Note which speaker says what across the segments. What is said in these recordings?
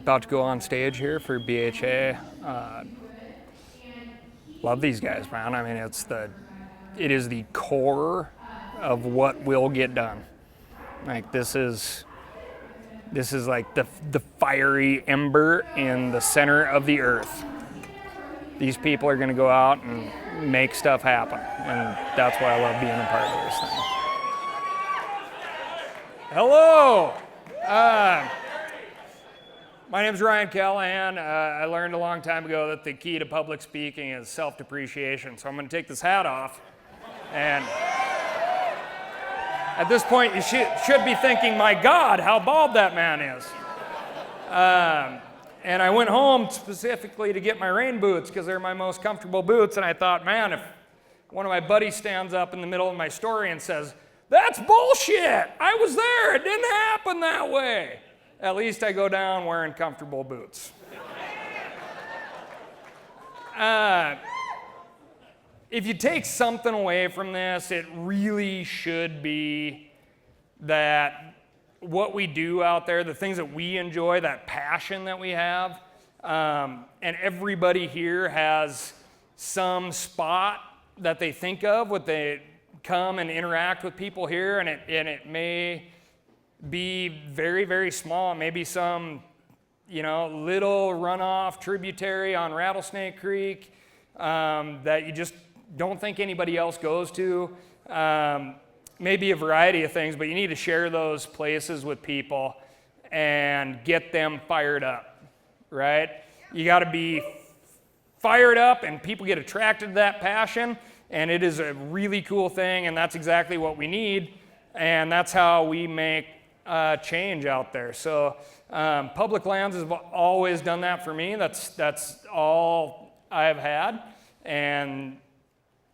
Speaker 1: about to go on stage here for BHA. Love these guys, man. I mean, it is the core of what will get done. Like this is like the fiery ember in the center of the earth. These people are going to go out and make stuff happen, and that's why I love being a part of this thing. Hello. My name is Ryan Callaghan. I learned a long time ago that the key to public speaking is self-depreciation. So I'm going to take this hat off. And at this point, you should be thinking, my God, how bald that man is. And I went home specifically to get my rain boots because they're my most comfortable boots. And I thought, man, if one of my buddies stands up in the middle of my story and says, "That's bullshit. I was there. It didn't happen that way." At least I go down wearing comfortable boots. If you take something away from this, it really should be that what we do out there, the things that we enjoy, that passion that we have, and everybody here has some spot that they think of when they come and interact with people here, and it may be very, very small. Maybe some, little runoff tributary on Rattlesnake Creek that you just don't think anybody else goes to. Maybe a variety of things, but you need to share those places with people and get them fired up, right? You got to be fired up, and people get attracted to that passion, and it is a really cool thing, and that's exactly what we need, and that's how we make change out there. So public lands has always done that for me. That's all I've had, and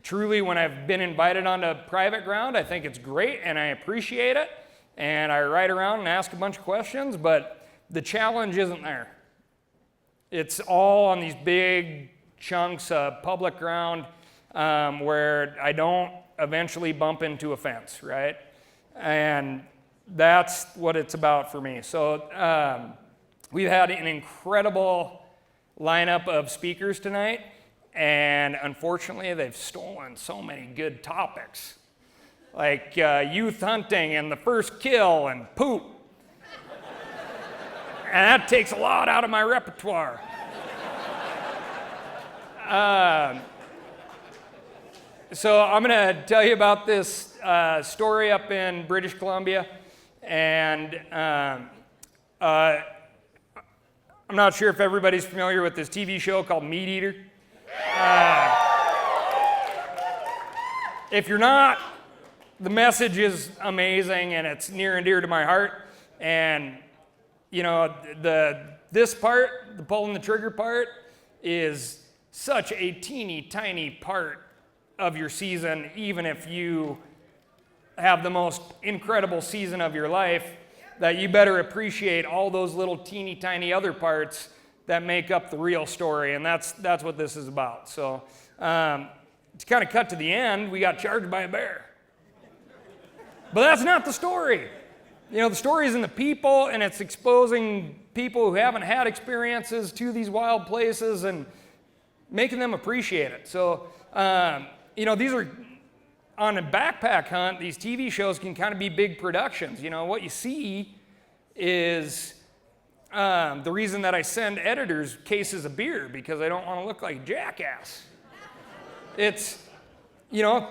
Speaker 1: truly when I've been invited onto private ground, I think it's great and I appreciate it, and I ride around and ask a bunch of questions, but the challenge isn't there. It's all on these big chunks of public ground where I don't eventually bump into a fence, right? And that's what it's about for me. So we've had an incredible lineup of speakers tonight, and unfortunately they've stolen so many good topics, like youth hunting and the first kill and poop. And that takes a lot out of my repertoire. So I'm going to tell you about this story up in British Columbia. And I'm not sure if everybody's familiar with this TV show called MeatEater. If you're not, the message is amazing and it's near and dear to my heart. And this part, the pulling the trigger part, is such a teeny tiny part of your season, even if you have the most incredible season of your life, that you better appreciate all those little teeny tiny other parts that make up the real story, and that's what this is about. So to kind of cut to the end, we got charged by a bear. But that's not the story. The story is in the people, and it's exposing people who haven't had experiences to these wild places and making them appreciate it. So these are, on a backpack hunt, these TV shows can kind of be big productions. What you see is the reason that I send editors cases of beer, because I don't want to look like a jackass. It's, a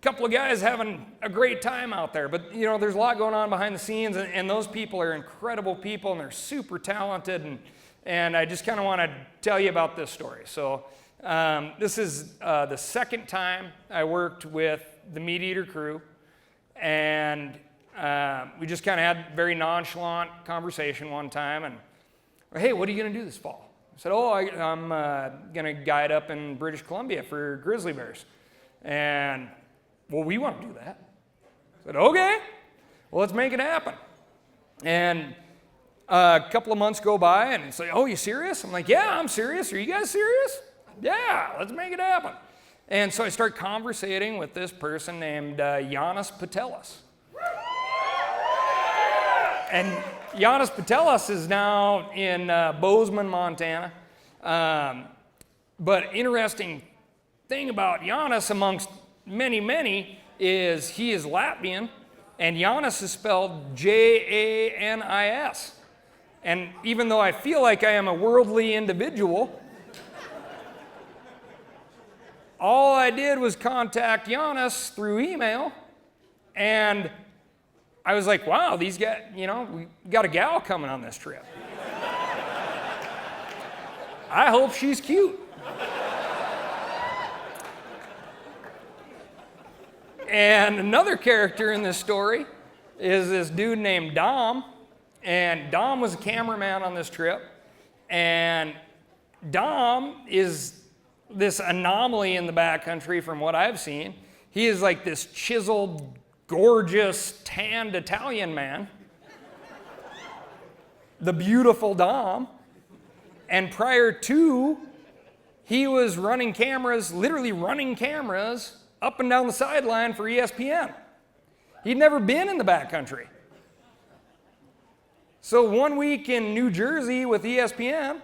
Speaker 1: couple of guys having a great time out there, but, there's a lot going on behind the scenes, and those people are incredible people, and they're super talented, and I just kind of want to tell you about this story. So this is the second time I worked with the MeatEater crew, and we just kind of had a very nonchalant conversation one time, and, "Hey, what are you going to do this fall?" I said, I'm going to guide up in British Columbia for Grizzly Bears. And, "Well, we want to do that." I said, "Okay, well, let's make it happen." And a couple of months go by, and it's like, "Oh, you serious?" I'm like, "Yeah, I'm serious. Are you guys serious?" "Yeah, let's make it happen." And so I start conversating with this person named Giannis Patelis. And Giannis Patelis is now in Bozeman, Montana. But interesting thing about Giannis, amongst many, many, is he is Latvian, and Giannis is spelled Janis. And even though I feel like I am a worldly individual, all I did was contact Giannis through email, and I was like, wow, these guys, we got a gal coming on this trip. I hope she's cute. And another character in this story is this dude named Dom, and Dom was a cameraman on this trip, and Dom is this anomaly in the backcountry from what I've seen. He is like this chiseled, gorgeous, tanned Italian man, the beautiful Dom. And prior to, he was running cameras, literally running cameras up and down the sideline for ESPN. He'd never been in the backcountry. So 1 week in New Jersey with ESPN,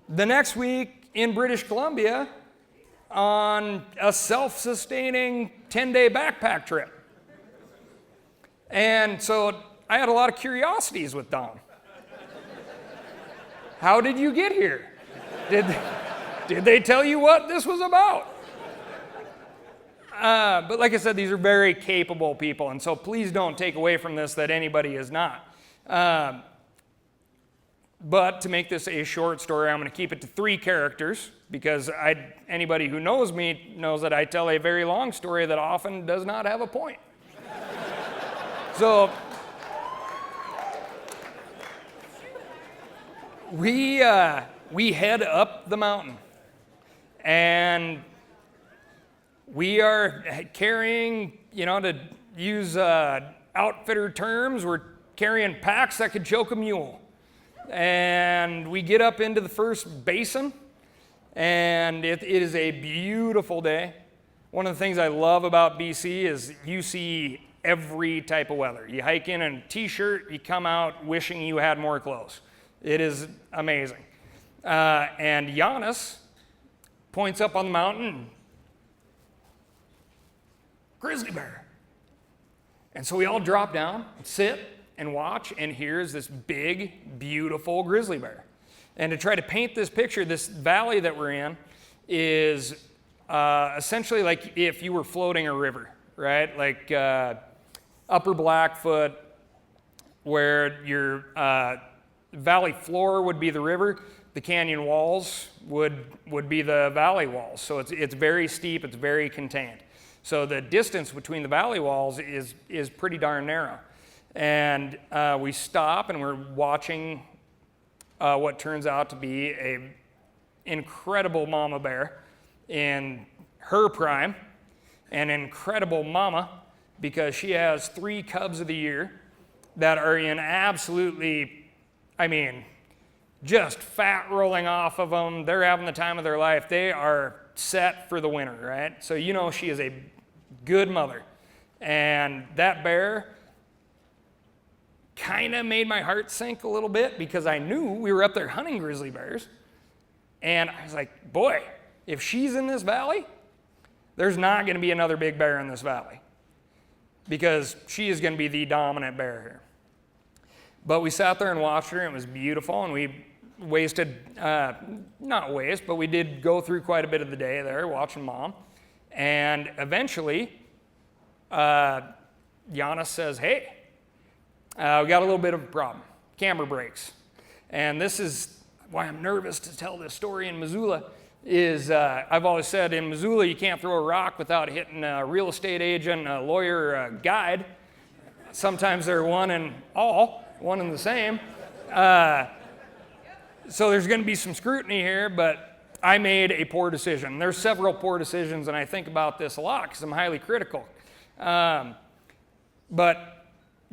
Speaker 1: the next week in British Columbia on a self-sustaining 10-day backpack trip. And so I had a lot of curiosities with Dom. How did you get here? Did they tell you what this was about? But like I said, these are very capable people, and so please don't take away from this that anybody is not. But to make this a short story, I'm going to keep it to 3 characters, because anybody who knows me knows that I tell a very long story that often does not have a point. So we head up the mountain, and we are carrying, to use outfitter terms, we're carrying packs that could choke a mule. And we get up into the first basin, and it is a beautiful day. One of the things I love about BC is you see every type of weather. You hike in a t-shirt, you come out wishing you had more clothes. It is amazing. And Giannis points up on the mountain, Grizzly Bear. And so we all drop down and sit and watch, and here's this big, beautiful grizzly bear. And to try to paint this picture, this valley that we're in is essentially like if you were floating a river, right? Like Upper Blackfoot, where your valley floor would be the river, the canyon walls would be the valley walls. So it's very steep, it's very contained. So the distance between the valley walls is pretty darn narrow. And we stop and we're watching what turns out to be an incredible mama bear in her prime, an incredible mama because she has 3 cubs of the year that are in absolutely, just fat rolling off of them. They're having the time of their life. They are set for the winter, right? So she is a good mother. And that bear kind of made my heart sink a little bit because I knew we were up there hunting grizzly bears. And I was like, boy, if she's in this valley, there's not going to be another big bear in this valley because she is going to be the dominant bear here. But we sat there and watched her, and it was beautiful, and we but we did go through quite a bit of the day there watching Mom. And eventually, Giannis says, hey, we got a little bit of a problem. Camera breaks. And this is why I'm nervous to tell this story in Missoula is I've always said in Missoula you can't throw a rock without hitting a real estate agent, a lawyer, a guide. Sometimes they're one and the same. So there's going to be some scrutiny here, but I made a poor decision. There's several poor decisions, and I think about this a lot because I'm highly critical. But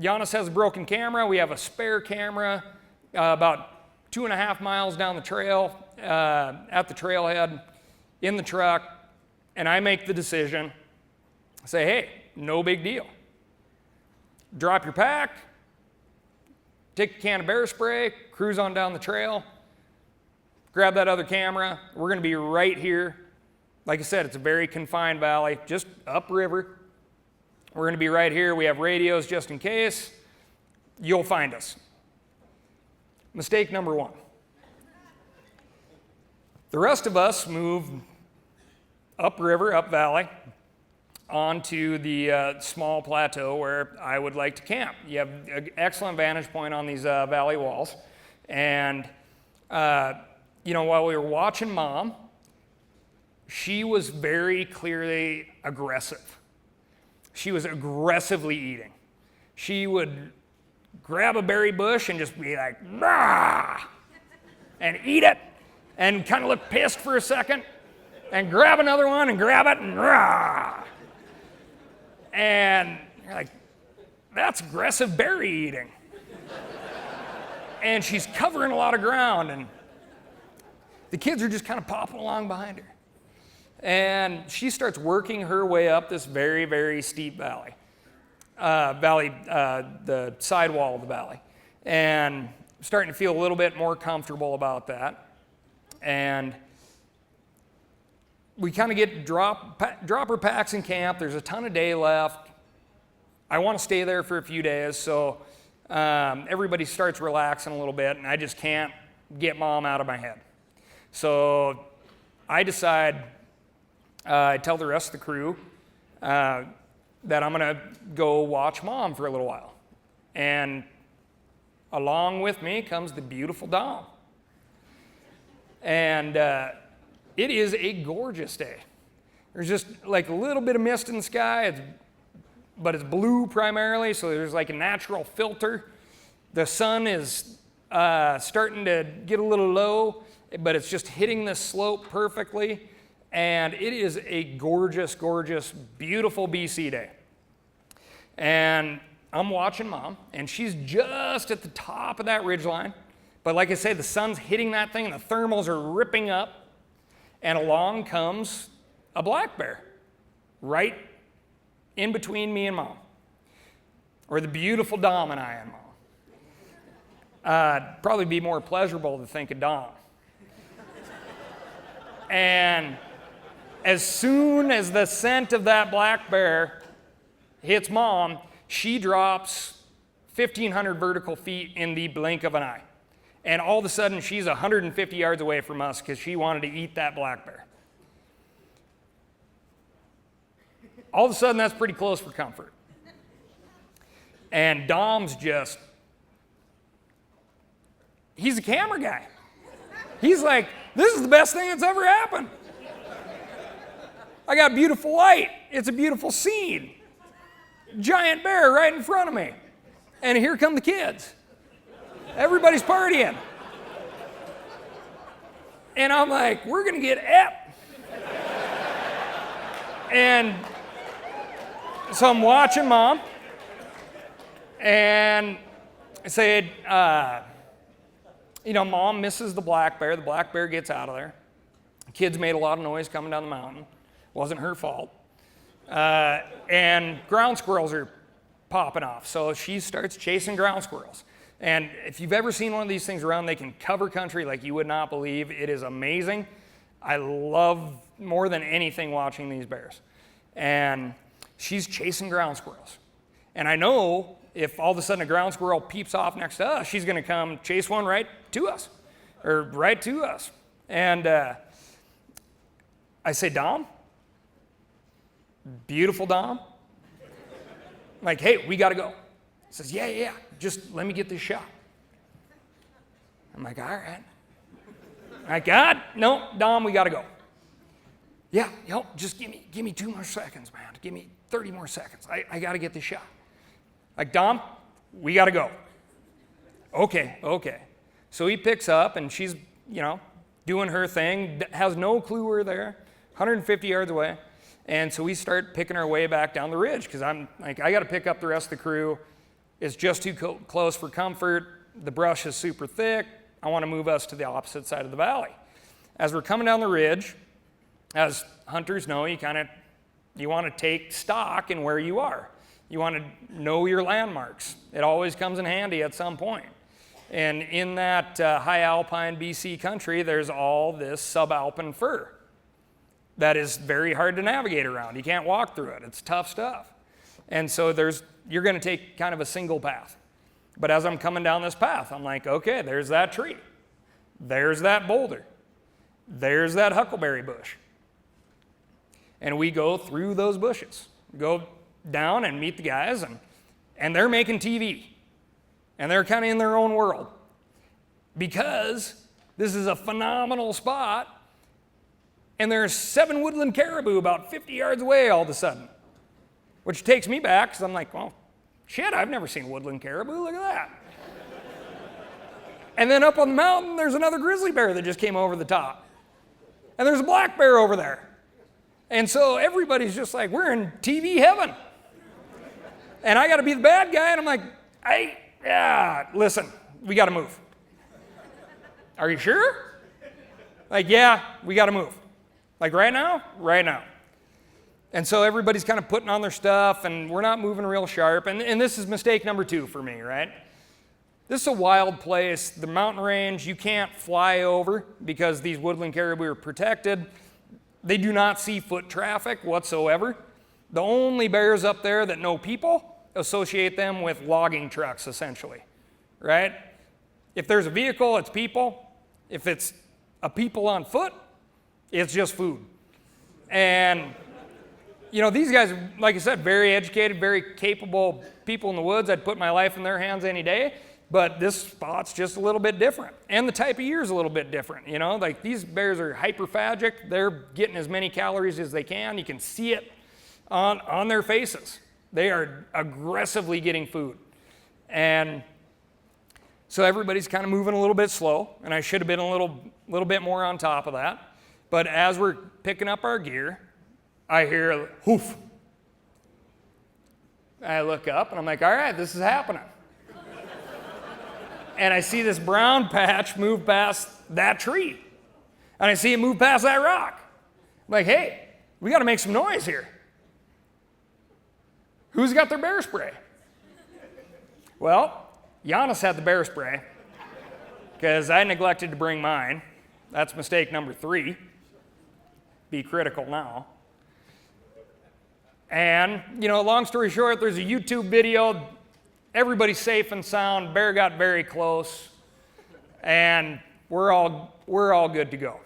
Speaker 1: Giannis has a broken camera. We have a spare camera about 2.5 miles down the trail at the trailhead in the truck, and I make the decision, say, hey, no big deal. Drop your pack, take a can of bear spray, cruise on down the trail, grab that other camera. We're going to be right here. Like I said, it's a very confined valley, just upriver. We're going to be right here. We have radios just in case. You'll find us. Mistake number one. The rest of us move upriver, up valley, onto the small plateau where I would like to camp. You have an excellent vantage point on these valley walls. And, while we were watching Mom, she was very clearly aggressive. She was aggressively eating. She would grab a berry bush and just be like, "Rah!" and eat it, and kind of look pissed for a second, and grab another one and grab it and rah! And you're like, that's aggressive berry eating. And she's covering a lot of ground, and the kids are just kind of popping along behind her. And she starts working her way up this very, very steep valley. The sidewall of the valley. And starting to feel a little bit more comfortable about that. And we kind of get dropper packs in camp. There's a ton of day left. I want to stay there for a few days, so everybody starts relaxing a little bit, and I just can't get Mom out of my head. So I decide, I tell the rest of the crew that I'm going to go watch Mom for a little while. And along with me comes the beautiful Dom. And it is a gorgeous day. There's just like a little bit of mist in the sky, but it's blue primarily, so there's like a natural filter. The sun is starting to get a little low, but it's just hitting the slope perfectly. And it is a gorgeous, gorgeous, beautiful BC day. And I'm watching Mom, and she's just at the top of that ridgeline. But like I say, the sun's hitting that thing, and the thermals are ripping up. And along comes a black bear, right in between me and Mom. Or the beautiful Dom and I and Mom. Probably be more pleasurable to think of Dom. And as soon as the scent of that black bear hits Mom, she drops 1,500 vertical feet in the blink of an eye. And all of a sudden, she's 150 yards away from us because she wanted to eat that black bear. All of a sudden, that's pretty close for comfort. And Dom's just, he's a camera guy. He's like, this is the best thing that's ever happened. I got beautiful light. It's a beautiful scene. Giant bear right in front of me. And here come the kids. Everybody's partying. And I'm like, we're going to get ep. And so I'm watching Mom. And I said, Mom misses the black bear. The black bear gets out of there. The kids made a lot of noise coming down the mountain. Wasn't her fault. And ground squirrels are popping off. So she starts chasing ground squirrels. And if you've ever seen one of these things around, they can cover country like you would not believe. It is amazing. I love more than anything watching these bears. And she's chasing ground squirrels. And I know if all of a sudden a ground squirrel peeps off next to us, she's going to come chase one right to us. And I say, Dom? Beautiful Dom? Like, hey, we got to go. He says, yeah, just let me get this shot. I'm like, all right. Like, God, no, Dom, we got to go. Yeah, just give me 2 more seconds, man. Give me 30 more seconds. I got to get this shot. Like, Dom, we got to go. Okay. So he picks up, and she's, doing her thing, has no clue we're there, 150 yards away. And so we start picking our way back down the ridge because I'm like, I got to pick up the rest of the crew. It's just too close for comfort. The brush is super thick. I want to move us to the opposite side of the valley. As we're coming down the ridge, as hunters know, you want to take stock in where you are. You want to know your landmarks. It always comes in handy at some point. And in that high alpine BC country, there's all this subalpine fir that is very hard to navigate around. You can't walk through it. It's tough stuff. And so you're going to take kind of a single path. But as I'm coming down this path, I'm like, okay, there's that tree. There's that boulder. There's that huckleberry bush. And we go through those bushes, go down and meet the guys, and they're making TV. And they're kind of in their own world. Because this is a phenomenal spot, and there's 7 woodland caribou about 50 yards away all of a sudden. Which takes me back, because I'm like, well, shit, I've never seen woodland caribou, look at that. And then up on the mountain, there's another grizzly bear that just came over the top. And there's a black bear over there. And so everybody's just like, we're in TV heaven. And I got to be the bad guy, and I'm like, listen, we got to move. Are you sure? Like, yeah, we got to move. Like right now? Right now. And so everybody's kind of putting on their stuff, and we're not moving real sharp. And this is mistake number 2 for me, right? This is a wild place. The mountain range, you can't fly over because these woodland caribou are protected. They do not see foot traffic whatsoever. The only bears up there that know people associate them with logging trucks, essentially, right? If there's a vehicle, it's people. If it's a people on foot, it's just food. And, you know, these guys, like I said, very educated, very capable people in the woods. I'd put my life in their hands any day, but this spot's just a little bit different. And the type of year is a little bit different, you know? Like, these bears are hyperphagic. They're getting as many calories as they can. You can see it on their faces. They are aggressively getting food. And so everybody's kind of moving a little bit slow, and I should have been a little bit more on top of that. But as we're picking up our gear, I hear a hoof. I look up, and I'm like, all right, this is happening. And I see this brown patch move past that tree. And I see it move past that rock. I'm like, hey, we got to make some noise here. Who's got their bear spray? Well, Giannis had the bear spray because I neglected to bring mine. That's mistake number 3. Be critical now. And, you know, long story short, there's a YouTube video. Everybody's safe and sound. Bear got very close. And we're all good to go.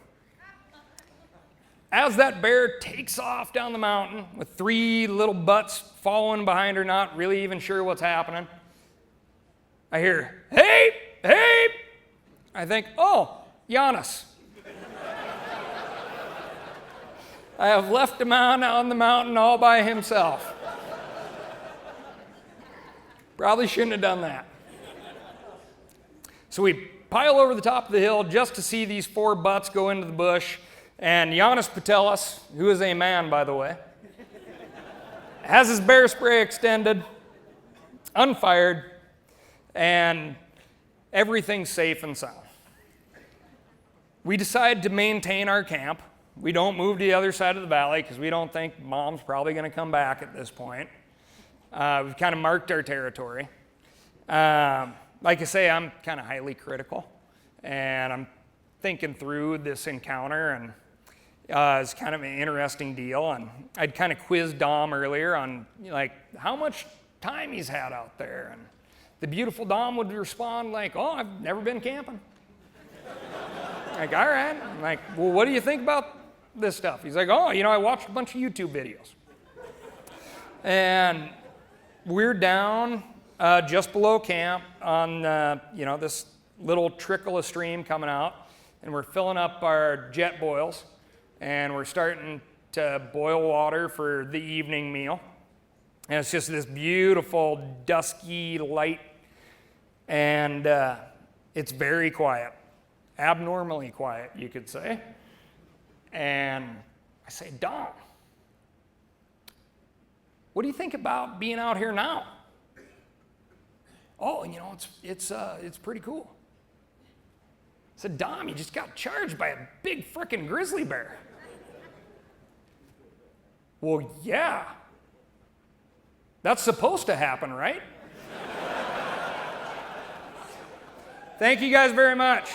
Speaker 1: As that bear takes off down the mountain with 3 little butts following behind her, not really even sure what's happening, I hear, hey, hey. I think, oh, Giannis. I have left him on the mountain all by himself. Probably shouldn't have done that. So we pile over the top of the hill just to see these 4 butts go into the bush. And Giannis Patelis, who is a man, by the way, has his bear spray extended, unfired, and everything's safe and sound. We decide to maintain our camp. We don't move to the other side of the valley because we don't think Mom's probably going to come back at this point. We've kind of marked our territory. Like I say, I'm kind of highly critical, and I'm thinking through this encounter, and it's kind of an interesting deal. And I'd kind of quizzed Dom earlier on, like, how much time he's had out there. And the beautiful Dom would respond like, oh, I've never been camping. Like, all right. I'm like, well, what do you think about this stuff? He's like, oh, you know, I watched a bunch of YouTube videos. And we're down just below camp on, this little trickle of stream coming out. And we're filling up our jet boils. And we're starting to boil water for the evening meal. And it's just this beautiful, dusky light. And it's very quiet. Abnormally quiet, you could say. And I say, Dom, what do you think about being out here now? Oh, you know, it's pretty cool. I said, Dom, you just got charged by a big frickin' grizzly bear. Well, yeah. That's supposed to happen, right? Thank you guys very much.